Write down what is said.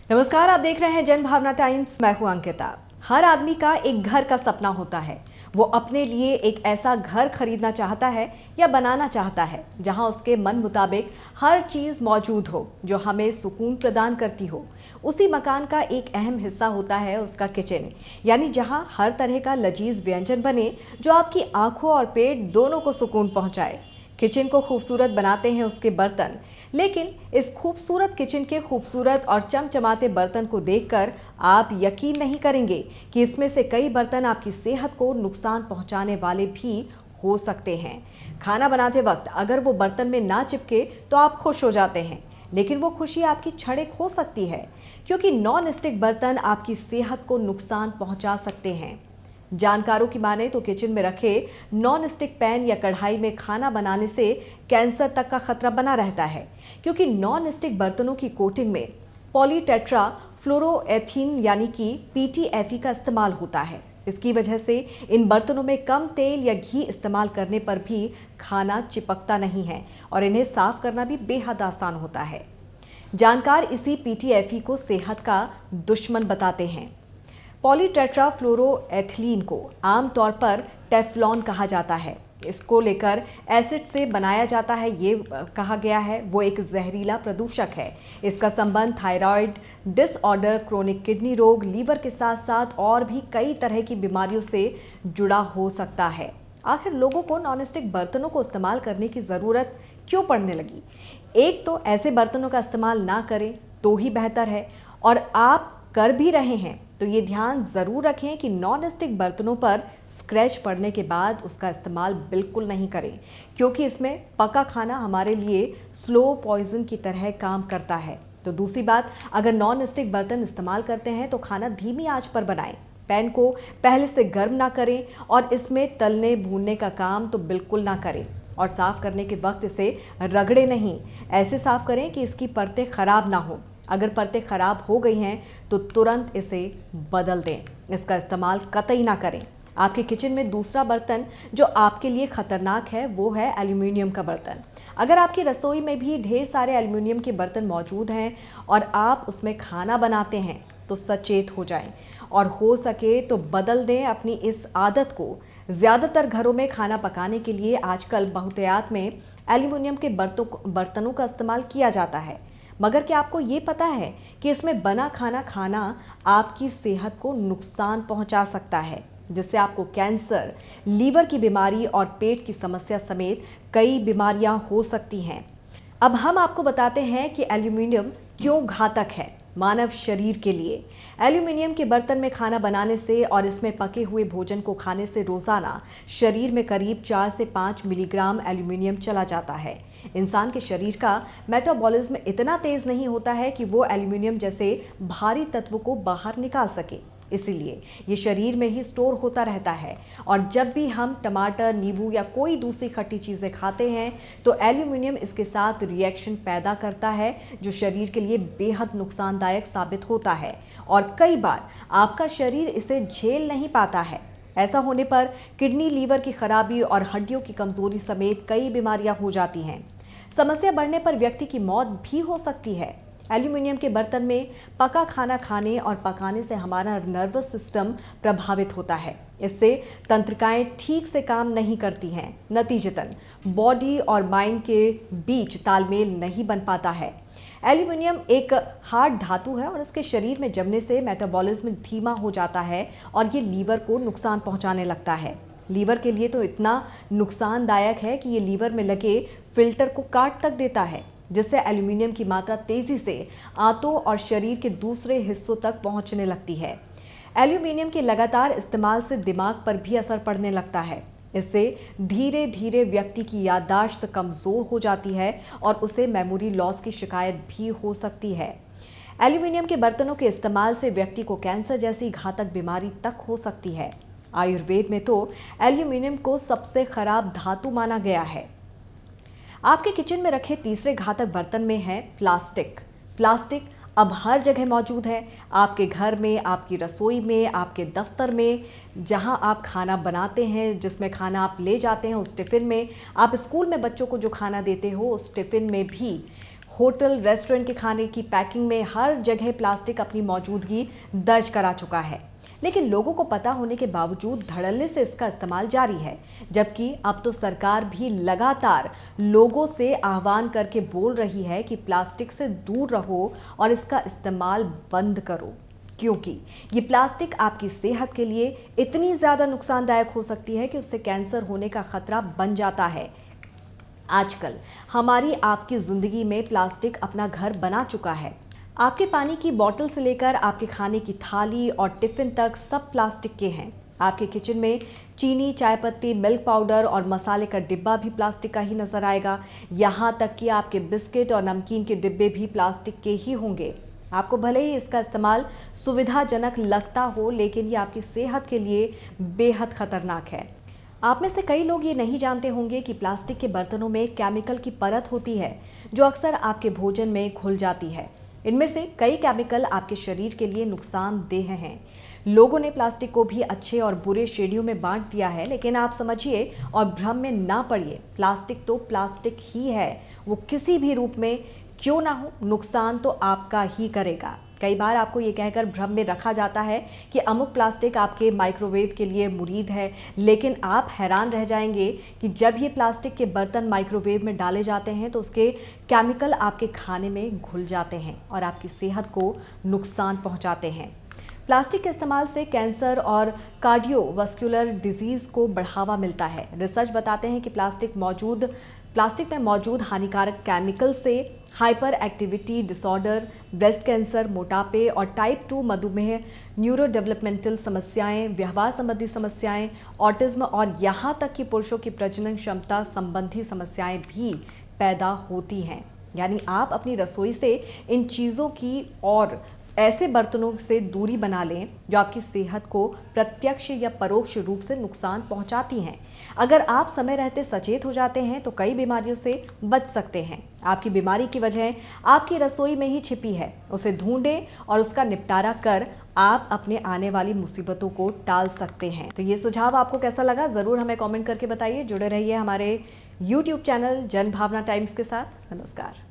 नमस्कार, आप देख रहे हैं जन भावना टाइम्स। मैं हूं अंकिता। हर आदमी का एक घर का सपना होता है। वो अपने लिए एक ऐसा घर खरीदना चाहता है या बनाना चाहता है जहां उसके मन मुताबिक हर चीज मौजूद हो जो हमें सुकून प्रदान करती हो। उसी मकान का एक अहम हिस्सा होता है उसका किचन, यानी जहां हर तरह का लजीज व्यंजन बने जो आपकी आंखों और पेट दोनों को सुकून पहुंचाए। किचन को खूबसूरत बनाते हैं उसके बर्तन, लेकिन इस खूबसूरत किचन के खूबसूरत और चमचमाते बर्तन को देखकर आप यकीन नहीं करेंगे कि इसमें से कई बर्तन आपकी सेहत को नुकसान पहुंचाने वाले भी हो सकते हैं। खाना बनाते वक्त अगर वो बर्तन में ना चिपके तो आप खुश हो जाते हैं, लेकिन वो खुशी आपकी क्षणिक हो सकती है, क्योंकि नॉन स्टिक बर्तन आपकी सेहत को नुकसान पहुंचा सकते हैं। जानकारों की माने तो किचन में रखे नॉन स्टिक पैन या कढ़ाई में खाना बनाने से कैंसर तक का खतरा बना रहता है, क्योंकि नॉन स्टिक बर्तनों की कोटिंग में पॉलीटेट्रा फ्लोरोएथीन यानी कि पीटीएफई का इस्तेमाल होता है। इसकी वजह से इन बर्तनों में कम तेल या घी इस्तेमाल करने पर भी खाना चिपकता नहीं है और इन्हें साफ करना भी बेहद आसान होता है। जानकार इसी पीटीएफई को सेहत का दुश्मन बताते हैं। पॉलीटेट्रा फ्लोरोएथिलीन को आमतौर पर टेफ्लॉन कहा जाता है। इसको लेकर एसिड से बनाया जाता है, ये कहा गया है। वो एक जहरीला प्रदूषक है। इसका संबंध थायराइड डिसऑर्डर, क्रोनिक किडनी रोग, लीवर के साथ साथ और भी कई तरह की बीमारियों से जुड़ा हो सकता है। आखिर लोगों को नॉनस्टिक बर्तनों को इस्तेमाल करने की ज़रूरत क्यों पड़ने लगी? एक तो ऐसे बर्तनों का इस्तेमाल ना करें तो ही बेहतर है, और आप कर भी रहे हैं तो ये ध्यान ज़रूर रखें कि नॉन स्टिक बर्तनों पर स्क्रैच पड़ने के बाद उसका इस्तेमाल बिल्कुल नहीं करें, क्योंकि इसमें पका खाना हमारे लिए स्लो पॉइजन की तरह काम करता है। तो दूसरी बात, अगर नॉन स्टिक बर्तन इस्तेमाल करते हैं तो खाना धीमी आंच पर बनाएं। पैन को पहले से गर्म ना करें और इसमें तलने भूनने का काम तो बिल्कुल ना करें। और साफ़ करने के वक्त इसे रगड़े नहीं, ऐसे साफ़ करें कि इसकी परतें ख़राब ना हो। अगर परतें खराब हो गई हैं तो तुरंत इसे बदल दें। इसका इस्तेमाल कतई ना करें। आपके किचन में दूसरा बर्तन जो आपके लिए खतरनाक है वो है एल्युमिनियम का बर्तन। अगर आपकी रसोई में भी ढेर सारे एल्युमिनियम के बर्तन मौजूद हैं और आप उसमें खाना बनाते हैं तो सचेत हो जाएं और हो सके तो बदल दें अपनी इस आदत को। ज़्यादातर घरों में खाना पकाने के लिए आजकल बहुतायत में एल्युमिनियम के बर्तनों का इस्तेमाल किया जाता है, मगर क्या आपको ये पता है कि इसमें बना खाना खाना आपकी सेहत को नुकसान पहुंचा सकता है, जिससे आपको कैंसर, लीवर की बीमारी और पेट की समस्या समेत कई बीमारियां हो सकती हैं। अब हम आपको बताते हैं कि एल्युमिनियम क्यों घातक है मानव शरीर के लिए। एल्युमिनियम के बर्तन में खाना बनाने से और इसमें पके हुए भोजन को खाने से रोजाना शरीर में करीब 4 से 5 मिलीग्राम एल्युमिनियम चला जाता है। इंसान के शरीर का मेटाबॉलिज्म इतना तेज नहीं होता है कि वो एल्युमिनियम जैसे भारी तत्व को बाहर निकाल सके, इसीलिए ये शरीर में ही स्टोर होता रहता है। और जब भी हम टमाटर, नींबू या कोई दूसरी खट्टी चीज़ें खाते हैं तो एल्युमिनियम इसके साथ रिएक्शन पैदा करता है, जो शरीर के लिए बेहद नुकसानदायक साबित होता है और कई बार आपका शरीर इसे झेल नहीं पाता है। ऐसा होने पर किडनी, लीवर की खराबी और हड्डियों की कमजोरी समेत कई बीमारियां हो जाती हैं। समस्या बढ़ने पर व्यक्ति की मौत भी हो सकती है। एल्युमिनियम के बर्तन में पका खाना खाने और पकाने से हमारा नर्वस सिस्टम प्रभावित होता है। इससे तंत्रिकाएं ठीक से काम नहीं करती हैं। नतीजतन बॉडी और माइंड के बीच तालमेल नहीं बन पाता है। एल्युमिनियम एक हार्ड धातु है और इसके शरीर में जमने से मेटाबॉलिज्म धीमा हो जाता है और ये लीवर को नुकसान पहुंचाने लगता है। लीवर के लिए तो इतना नुकसानदायक है कि ये लीवर में लगे फिल्टर को काट तक देता है, जिससे एल्युमिनियम की मात्रा तेजी से आंतों और शरीर के दूसरे हिस्सों तक पहुंचने लगती है। एल्युमिनियम के लगातार इस्तेमाल से दिमाग पर भी असर पड़ने लगता है। इससे धीरे धीरे व्यक्ति की याददाश्त कमज़ोर हो जाती है और उसे मेमोरी लॉस की शिकायत भी हो सकती है। एल्युमिनियम के बर्तनों के इस्तेमाल से व्यक्ति को कैंसर जैसी घातक बीमारी तक हो सकती है। आयुर्वेद में तो एल्युमिनियम को सबसे खराब धातु माना गया है। आपके किचन में रखे तीसरे घातक बर्तन में है प्लास्टिक। प्लास्टिक अब हर जगह मौजूद है, आपके घर में, आपकी रसोई में, आपके दफ्तर में, जहां आप खाना बनाते हैं, जिसमें खाना आप ले जाते हैं उस टिफ़िन में, आप स्कूल में बच्चों को जो खाना देते हो उस टिफ़िन में भी होटल रेस्टोरेंट के खाने की पैकिंग में हर जगह प्लास्टिक अपनी मौजूदगी दर्ज करा चुका है। लेकिन लोगों को पता होने के बावजूद धड़ल्ले से इसका इस्तेमाल जारी है, जबकि अब तो सरकार भी लगातार लोगों से आह्वान करके बोल रही है कि प्लास्टिक से दूर रहो और इसका इस्तेमाल बंद करो, क्योंकि ये प्लास्टिक आपकी सेहत के लिए इतनी ज़्यादा नुकसानदायक हो सकती है कि उससे कैंसर होने का खतरा बन जाता है। आजकल हमारी आपकी ज़िंदगी में प्लास्टिक अपना घर बना चुका है। आपके पानी की बोतल से लेकर आपके खाने की थाली और टिफ़िन तक सब प्लास्टिक के हैं। आपके किचन में चीनी, चाय पत्ती, मिल्क पाउडर और मसाले का डिब्बा भी प्लास्टिक का ही नज़र आएगा। यहाँ तक कि आपके बिस्किट और नमकीन के डिब्बे भी प्लास्टिक के ही होंगे। आपको भले ही इसका इस्तेमाल सुविधाजनक लगता हो, लेकिन ये आपकी सेहत के लिए बेहद खतरनाक है। आप में से कई लोग ये नहीं जानते होंगे कि प्लास्टिक के बर्तनों में केमिकल की परत होती है, जो अक्सर आपके भोजन में घुल जाती है। इनमें से कई केमिकल आपके शरीर के लिए नुकसानदेह हैं। लोगों ने प्लास्टिक को भी अच्छे और बुरे श्रेणियों में बांट दिया है, लेकिन आप समझिए और भ्रम में ना पड़िए। प्लास्टिक तो प्लास्टिक ही है, वो किसी भी रूप में क्यों ना हो, नुकसान तो आपका ही करेगा। कई बार आपको ये कहकर भ्रम में रखा जाता है कि अमुक प्लास्टिक आपके माइक्रोवेव के लिए मुरीद है, लेकिन आप हैरान रह जाएंगे कि जब ये प्लास्टिक के बर्तन माइक्रोवेव में डाले जाते हैं तो उसके केमिकल आपके खाने में घुल जाते हैं और आपकी सेहत को नुकसान पहुंचाते हैं। प्लास्टिक के इस्तेमाल से कैंसर और कार्डियोवास्कुलर डिजीज़ को बढ़ावा मिलता है। रिसर्च बताते हैं कि प्लास्टिक में मौजूद हानिकारक केमिकल से hyper activity disorder, breast cancer, मोटापे और टाइप 2 मधुमेह, न्यूरो डेवलपमेंटल समस्याएं, व्यवहार संबंधी समस्याएं, ऑटिज्म और यहाँ तक कि पुरुषों की प्रजनन क्षमता संबंधी समस्याएं भी पैदा होती हैं। यानी आप अपनी रसोई से इन चीज़ों की और ऐसे बर्तनों से दूरी बना लें जो आपकी सेहत को प्रत्यक्ष या परोक्ष रूप से नुकसान पहुंचाती हैं। अगर आप समय रहते सचेत हो जाते हैं तो कई बीमारियों से बच सकते हैं। आपकी बीमारी की वजह आपकी रसोई में ही छिपी है। उसे ढूंढें और उसका निपटारा कर आप अपने आने वाली मुसीबतों को टाल सकते हैं। तो ये सुझाव आपको कैसा लगा, ज़रूर हमें कमेंट करके बताइए। जुड़े रहिए हमारे YouTube चैनल जन भावना टाइम्स के साथ। नमस्कार।